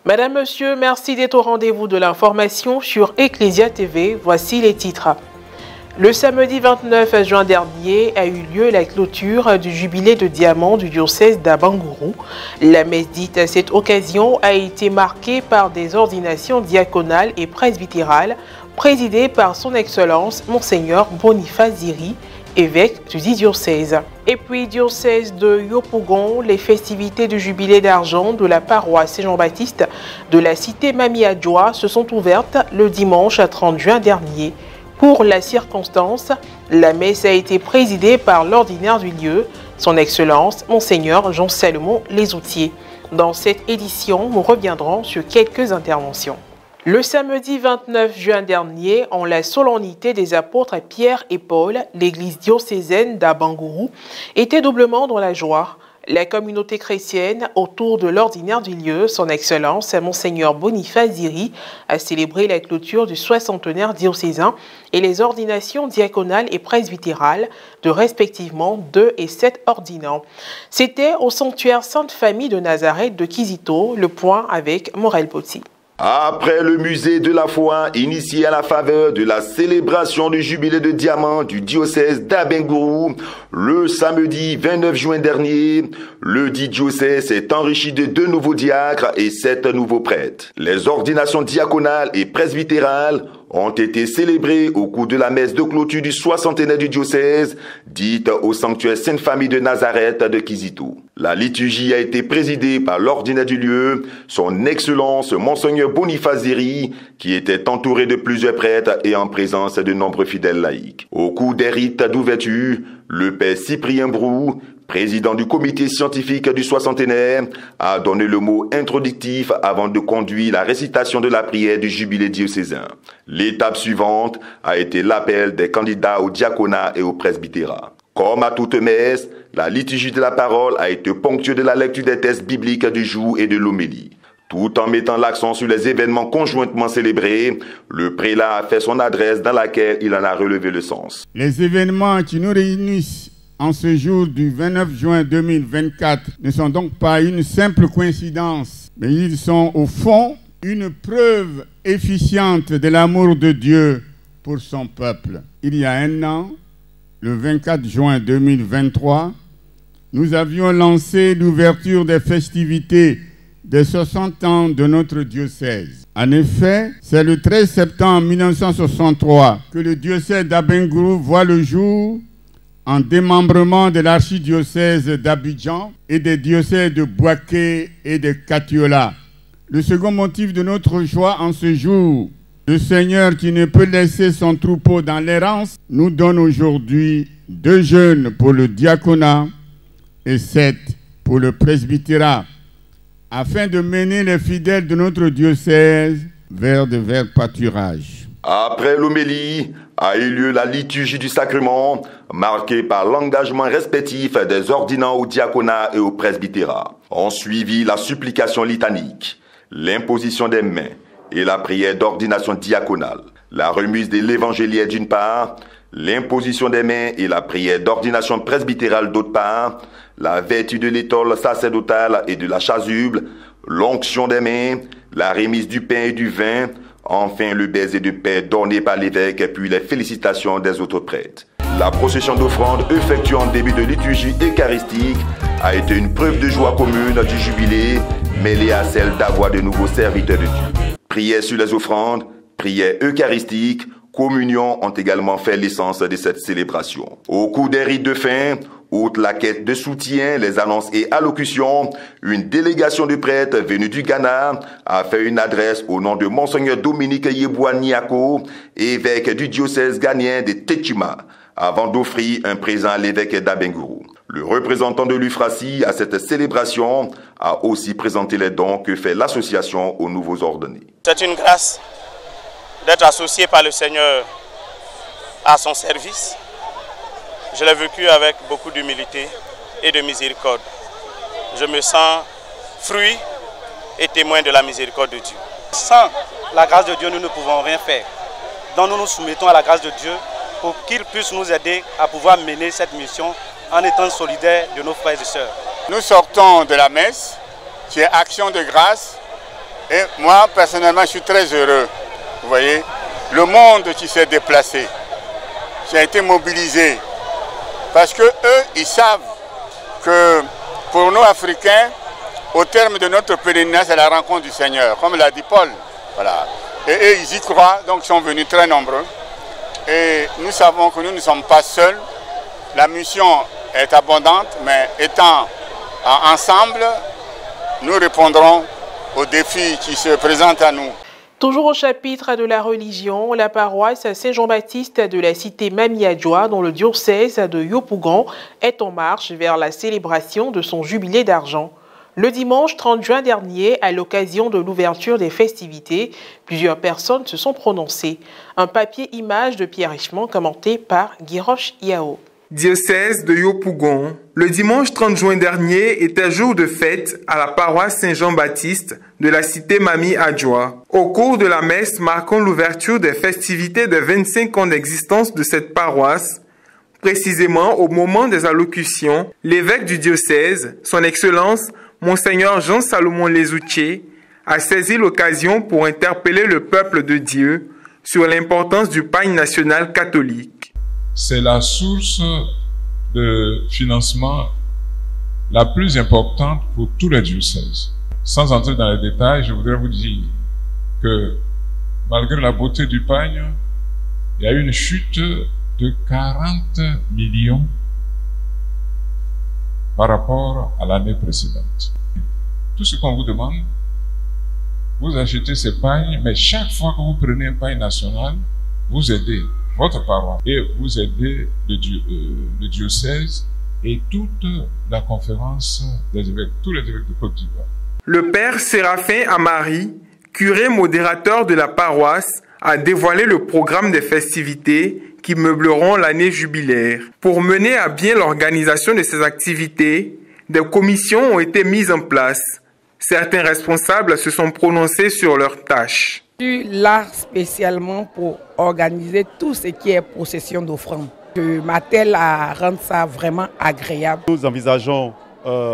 Madame, Monsieur, merci d'être au rendez-vous de l'information sur Ecclesia TV. Voici les titres. Le samedi 29 juin dernier a eu lieu la clôture du jubilé de diamant du diocèse d'Abangourou. La messe dite à cette occasion a été marquée par des ordinations diaconales et presbytérales présidées par son Excellence Monseigneur Boniface Ziri, évêque du diocèse. Et puis, diocèse de Yopougon, les festivités du jubilé d'argent de la paroisse Saint-Jean-Baptiste de la cité Mami-Adjoa se sont ouvertes le dimanche 30 juin dernier. Pour la circonstance, la messe a été présidée par l'ordinaire du lieu, son Excellence Monseigneur Jean-Salomon Lesoutier. Dans cette édition, nous reviendrons sur quelques interventions. Le samedi 29 juin dernier, en la solennité des apôtres Pierre et Paul, l'église diocésaine d'Abangourou était doublement dans la joie. La communauté chrétienne, autour de l'ordinaire du lieu, son Excellence Monseigneur Boniface Ziri, a célébré la clôture du 60e diocésain et les ordinations diaconales et presbytérales de respectivement 2 et 7 ordinants. C'était au sanctuaire Sainte Famille de Nazareth de Kizito, le point avec Morel Poti. Après le musée de la foi, initié à la faveur de la célébration du jubilé de diamant du diocèse d'Abangourou, le samedi 29 juin dernier, le dit diocèse s'est enrichi de 2 nouveaux diacres et 7 nouveaux prêtres. Les ordinations diaconales et presbytérales ont été célébrées au cours de la messe de clôture du 60e du diocèse, dite au sanctuaire Sainte Famille de Nazareth de Kizito. La liturgie a été présidée par l'ordinaire du lieu, son Excellence Monseigneur Boniface Ziri, qui était entouré de plusieurs prêtres et en présence de nombreux fidèles laïcs. Au cours des rites d'ouverture, le père Cyprien Brou, président du comité scientifique du 60e, a donné le mot introductif avant de conduire la récitation de la prière du jubilé diocésain. L'étape suivante a été l'appel des candidats au diaconat et au presbytérat. Comme à toute messe, la liturgie de la parole a été ponctuée de la lecture des textes bibliques du jour et de l'homélie. Tout en mettant l'accent sur les événements conjointement célébrés, le prélat a fait son adresse dans laquelle il en a relevé le sens. Les événements qui nous réunissent en ce jour du 29 juin 2024 ne sont donc pas une simple coïncidence, mais ils sont au fond une preuve efficiente de l'amour de Dieu pour son peuple. Il y a un an, le 24 juin 2023, nous avions lancé l'ouverture des festivités des 60 ans de notre diocèse. En effet, c'est le 13 septembre 1963 que le diocèse d'Abangourou voit le jour en démembrement de l'archidiocèse d'Abidjan et des diocèses de Bouaké et de Katiola. Le second motif de notre joie en ce jour, le Seigneur qui ne peut laisser son troupeau dans l'errance, nous donne aujourd'hui 2 jeunes pour le diaconat et 7 pour le presbytérat, afin de mener les fidèles de notre diocèse vers de verts pâturages. Après l'homélie, a eu lieu la liturgie du sacrement, marquée par l'engagement respectif des ordinants au diaconat et au presbytérat. Ont suivi la supplication litanique, l'imposition des mains et la prière d'ordination diaconale. La remise de l'évangéliaire d'une part, l'imposition des mains et la prière d'ordination presbytérale d'autre part, la vertu de l'étole sacerdotale et de la chasuble, l'onction des mains, la remise du pain et du vin, enfin le baiser de paix donné par l'évêque et puis les félicitations des autres prêtres. La procession d'offrande effectuée en début de liturgie eucharistique a été une preuve de joie commune du jubilé, mêlée à celle d'avoir de nouveaux serviteurs de Dieu. Prières sur les offrandes, prières eucharistiques, communion ont également fait l'essence de cette célébration. Au cours des rites de fin, outre la quête de soutien, les annonces et allocutions, une délégation de prêtres venus du Ghana a fait une adresse au nom de Monseigneur Dominique Yeboah-Niako, évêque du diocèse ghanéen de Téchima, avant d'offrir un présent à l'évêque d'Abangourou. Le représentant de l'UFRACI à cette célébration a aussi présenté les dons que fait l'association aux nouveaux ordonnés. C'est une grâce d'être associé par le Seigneur à son service. Je l'ai vécu avec beaucoup d'humilité et de miséricorde. Je me sens fruit et témoin de la miséricorde de Dieu. Sans la grâce de Dieu, nous ne pouvons rien faire. Donc nous nous soumettons à la grâce de Dieu pour qu'il puisse nous aider à pouvoir mener cette mission en étant solidaires de nos frères et sœurs. Nous sortons de la messe, qui est action de grâce, Et moi, personnellement, je suis très heureux. Vous voyez, le monde qui s'est déplacé, qui a été mobilisé, parce que eux, ils savent que pour nous, Africains, au terme de notre pèlerinage, c'est la rencontre du Seigneur, comme l'a dit Paul. Voilà. Et eux, ils y croient, donc ils sont venus très nombreux. Et nous savons que nous ne sommes pas seuls. La mission est abondante, mais étant ensemble, nous répondrons aux défis qui se présentent à nous. Toujours au chapitre de la religion, la paroisse Saint-Jean-Baptiste de la cité Mami-Adjoa, dans le diocèse de Yopougon, est en marche vers la célébration de son jubilé d'argent. Le dimanche 30 juin dernier, à l'occasion de l'ouverture des festivités, plusieurs personnes se sont prononcées. Un papier-image de Pierre Richemont commenté par Guiroche Yao. Diocèse de Yopougon, le dimanche 30 juin dernier était jour de fête à la paroisse Saint-Jean-Baptiste de la cité Mami-Adjoa. Au cours de la messe marquant l'ouverture des festivités des 25 ans d'existence de cette paroisse, précisément au moment des allocutions, l'évêque du diocèse, son Excellence, Monseigneur Jean-Salomon Lezoutier, a saisi l'occasion pour interpeller le peuple de Dieu sur l'importance du pagne national catholique. C'est la source de financement la plus importante pour tous les diocèses. Sans entrer dans les détails, je voudrais vous dire que malgré la beauté du pagne, il y a eu une chute de 40 millions par rapport à l'année précédente. Tout ce qu'on vous demande, vous achetez ces pagnes, mais chaque fois que vous prenez un pagne national, vous aidez votre paroisse et vous aidez le diocèse et toute la conférence des évêques, tous les évêques de Côte d'Ivoire. Le père Séraphin Amari, curé modérateur de la paroisse, a dévoilé le programme des festivités qui meubleront l'année jubilaire. Pour mener à bien l'organisation de ces activités, des commissions ont été mises en place. Certains responsables se sont prononcés sur leurs tâches. Je suis là spécialement pour organiser tout ce qui est procession d'offrandes. Je m'attelle à rendre ça vraiment agréable. Nous envisageons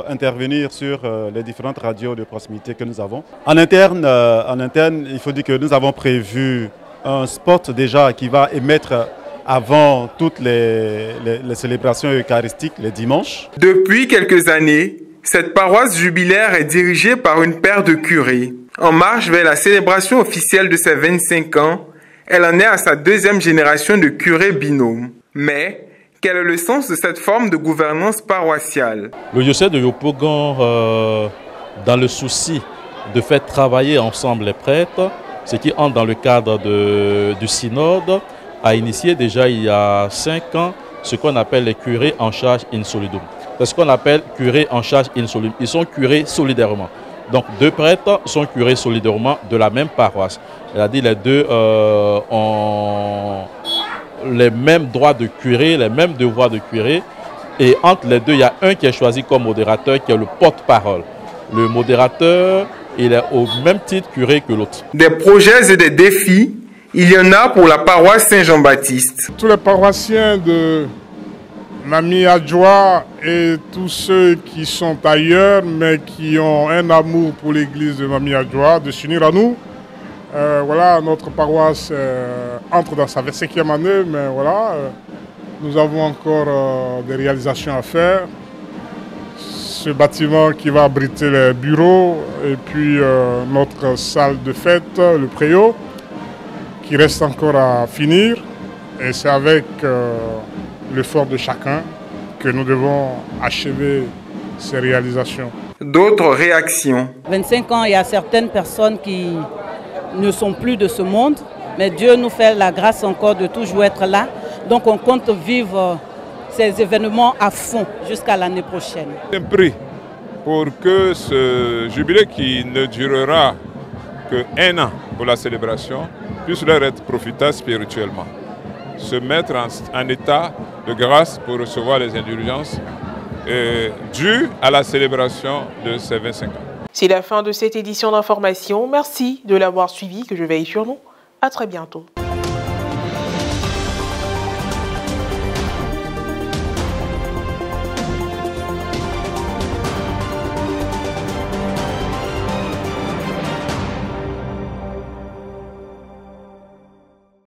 intervenir sur les différentes radios de proximité que nous avons. En interne, il faut dire que nous avons prévu un spot déjà qui va émettre avant toutes les célébrations eucharistiques les dimanches. Depuis quelques années, cette paroisse jubilaire est dirigée par une paire de curés. En marche vers la célébration officielle de ses 25 ans, elle en est à sa deuxième génération de curés binômes. Mais quel est le sens de cette forme de gouvernance paroissiale? Le diocèse de Yopougon, dans le souci de faire travailler ensemble les prêtres, ce qui entre dans le cadre du synode, a initié déjà il y a 5 ans ce qu'on appelle les curés en charge in solidum. C'est ce qu'on appelle curés en charge in solidum. Ils sont curés solidairement. Donc 2 prêtres sont curés solidairement de la même paroisse. C'est-à-dire les 2 ont les mêmes droits de curé, les mêmes devoirs de curé. Et entre les 2, il y a un qui est choisi comme modérateur, qui est le porte-parole. Le modérateur, il est au même titre curé que l'autre. Des projets et des défis, il y en a pour la paroisse Saint-Jean-Baptiste. Tous les paroissiens de Mami-Adjoa et tous ceux qui sont ailleurs, mais qui ont un amour pour l'église de Mami-Adjoa, de s'unir à nous. Voilà, notre paroisse entre dans sa 25e année, mais voilà, nous avons encore des réalisations à faire. Ce bâtiment qui va abriter les bureaux et puis notre salle de fête, le préau, qui reste encore à finir. Et c'est avec l'effort de chacun que nous devons achever ces réalisations. D'autres réactions. 25 ans, il y a certaines personnes qui ne sont plus de ce monde, mais Dieu nous fait la grâce encore de toujours être là. Donc on compte vivre ces événements à fond jusqu'à l'année prochaine. Un prix pour que ce jubilé qui ne durera que 1 an pour la célébration puisse leur être profitable spirituellement. Se mettre en état de grâce pour recevoir les indulgences dues à la célébration de ces 25 ans. C'est la fin de cette édition d'information. Merci de l'avoir suivi, que je veille sur nous. À très bientôt.